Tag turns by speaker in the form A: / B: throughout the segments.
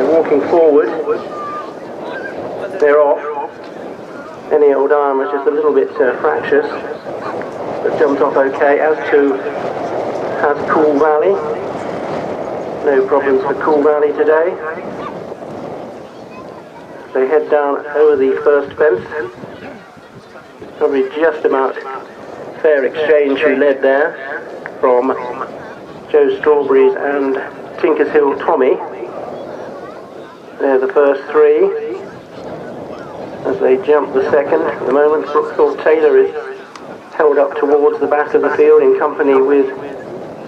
A: They're walking forward. They're off. Any Old Iron was just a little bit fractious, but jumped off okay, as to has Cool Valley. No problems for Cool Valley today. They head down over the first fence. Probably just about fair exchange who led there from Joe Strawberries and Tinker's Hill Tommy. They're the first three. As they jump the second, at the moment Brookthorpe Taylor is held up towards the back of the field in company with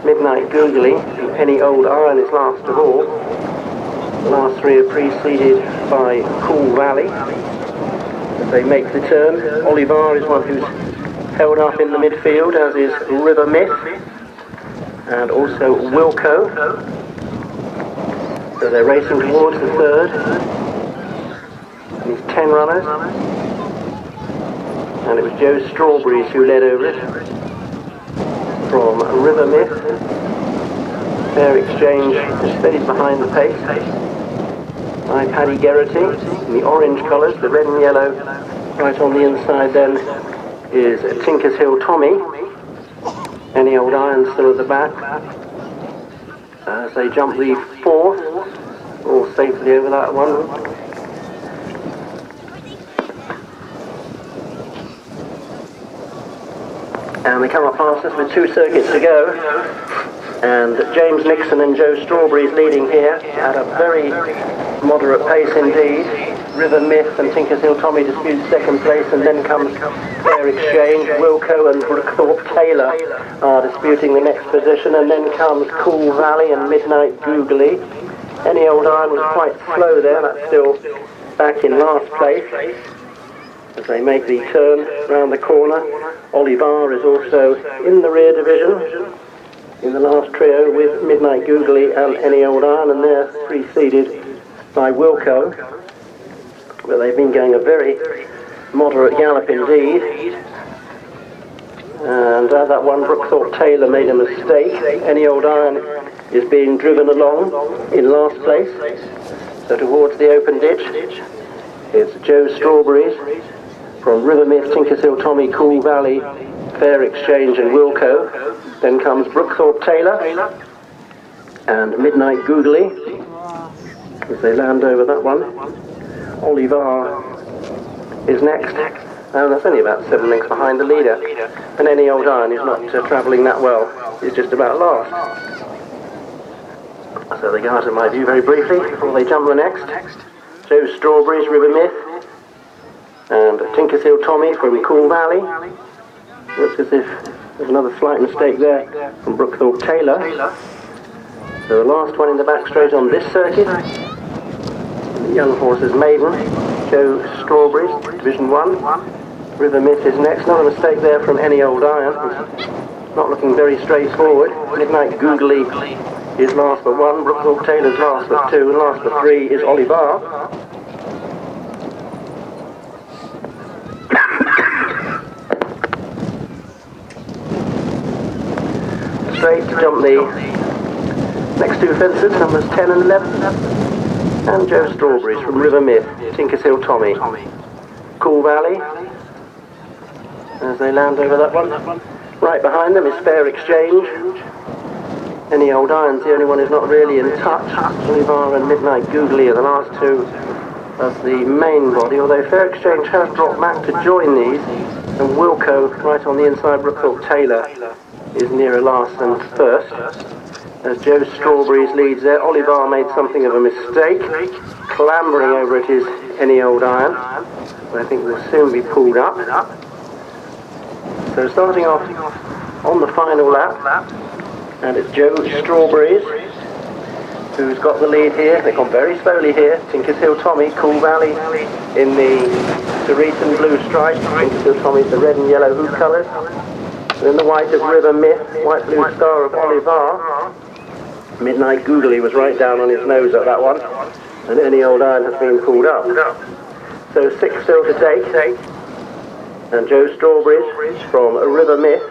A: Midnight Googly, and Any Old Iron is last of all. The last three are preceded by Cool Valley. As they make the turn, Olivar is one who's held up in the midfield, as is River Myth, and also Wilco. So they're racing towards the third. These 10 runners. And it was Joe Strawberries who led over it. From River Myth. Fair exchange stays behind the pace. By Paddy Geraghty in the orange colours, the red and yellow. Right on the inside then is Tinker's Hill Tommy. Any Old Iron still at the back. As they jump the fourth, all safely over that one. And they come up past us with 2 circuits to go. And James Nixon and Joe Strawberries leading here at a very moderate pace indeed. River Myth and Tinker's Hill Tommy dispute second place, and then comes Fair Exchange. Wilco and Brookthorpe Taylor are disputing the next position, and then comes Cool Valley and Midnight Googly. Any Old Iron was quite slow there, that's still back in last place. As they make the turn round the corner, Olivar is also in the rear division, in the last trio with Midnight Googly and Any Old Iron, and they're preceded by Wilco. But they've been going a very moderate gallop indeed. And that one, Brookthorpe Taylor, made a mistake. Any Old Iron is being driven along in last place. So towards the open ditch, it's Joe Strawberries from River Myth, Tinker's Hill Tommy, Cool Valley, Fair Exchange and Wilco. Then comes Brookthorpe Taylor and Midnight Googly as they land over that one. Olivar is next, and that's only about 7 lengths behind the leader. And Any Old Iron is not travelling that well, he's just about last. So they go out in my view very briefly before they jump the next. Joe Strawberries, River Myth, and Tinker's Hill Tommy from Cool Valley. Looks as if there's another slight mistake there from Brookthorpe Taylor. So the last one in the back straight on this circuit. The young horse is Maiden, Joe Strawberries, Division 1. River Myth is next. Another mistake there from Any Old Iron. It's not looking very straightforward. Midnight Googly is last but 1. Brookthorpe Taylor's last but 2. And last but 3 is Olivar. Straight to jump the next 2 fences, numbers 10 and 11. And Joe Strawberries from River Myth, Tinker's Hill Tommy. Cool Valley, as they land over that one. Right behind them is Fair Exchange. Any Old Iron's the only one who's not really in touch. Olivar and Midnight Googly are the last 2 of the main body, although Fair Exchange has dropped back to join these. And Wilco, right on the inside, Brookthorpe Taylor, is nearer last than first. As Joe Strawberries leads there, Olivar made something of a mistake. Clambering over it is Any Old Iron. I think will soon be pulled up. So starting off on the final lap, and it's Joe Strawberries who's got the lead here. They've gone very slowly here. Tinker's Hill Tommy, Cool Valley in the Ceretan blue stripe. Tinker's Hill Tommy's the red and yellow hoop colours. And in the white of River Myth, white blue star of Olivar. Midnight Googly was right down on his nose at that one, and Any Old Iron has been pulled up. So 6 still to take, and Joe Strawberries from River Myth,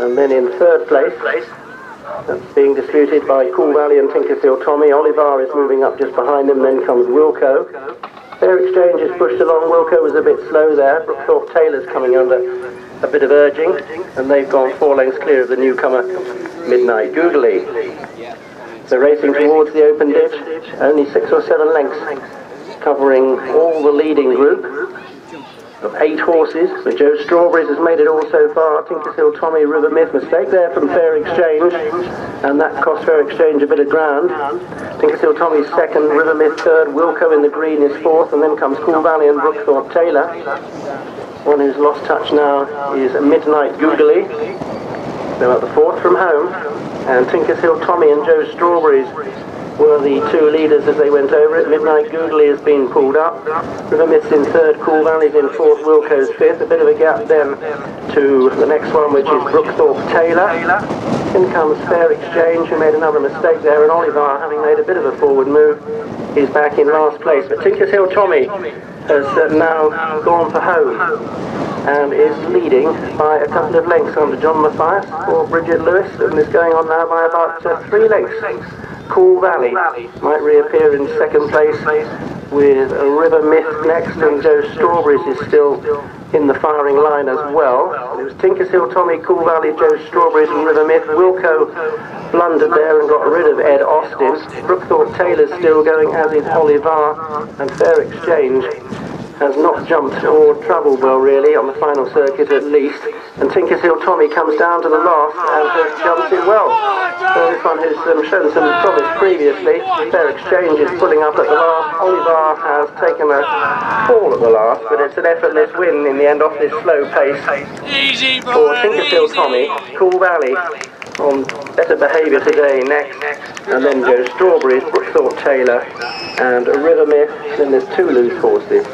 A: and then in third place That's being disputed by Cool Valley and Tinkerfield Tommy. Oliver is moving up just behind them, then comes Wilco. Fair Exchange is pushed along. Wilco was a bit slow there. Brookthorpe Taylor's coming under a bit of urging, and they've gone 4 lengths clear of the newcomer, Midnight Googly. So racing towards the open ditch, only 6 or 7 lengths, covering all the leading group of 8 horses. But Joe Strawberries has made it all so far. Tinkerfield Tommy, River Myth, mistake there from Fair Exchange, and that cost Fair Exchange a bit of ground. Tinkerfield Tommy's second, River Myth third, Wilco in the green is fourth, and then comes Cool Valley and Brookthorpe Taylor. One who's lost touch now is Midnight Googly. They're at the fourth from home, and Tinkerfield Tommy and Joe Strawberries were the 2 leaders as they went over it. Midnight Googly has been pulled up. River Myth's in third, Cool Valley's in fourth, Wilco's fifth. A bit of a gap then to the next one, which is Brookthorpe Taylor. In comes Fair Exchange, who made another mistake there, and Oliver, having made a bit of a forward move, is back in last place. But Tinkerfield Tommy has now gone for home and is leading by a couple of lengths under John Mathias or Bridget Lewis, and is going on now by about 3 lengths. Cool Valley might reappear in second place with River Myth next, and Joe Strawberries is still in the firing line as well. It was Tinkerfield Tommy, Cool Valley, Joe Strawberries and River Myth. Wilco blundered there and got rid of Ed Austin. Brookthorpe Taylor's still going, as is Oliver, and Fair Exchange has not jumped or travelled well really on the final circuit at least, and Tinkerfield Tommy comes down to the last and has jumped it well. So this one has shown some promise previously. Fair Exchange is pulling up at the last. Oliver has taken a fall at the last, but it's an effortless win in the end off this slow pace for Tinkerfield Tommy. Cool Valley on better behaviour today next, and then Joe Strawberries, Brookthorpe Taylor and River Myth. Then there's 2 loose horses.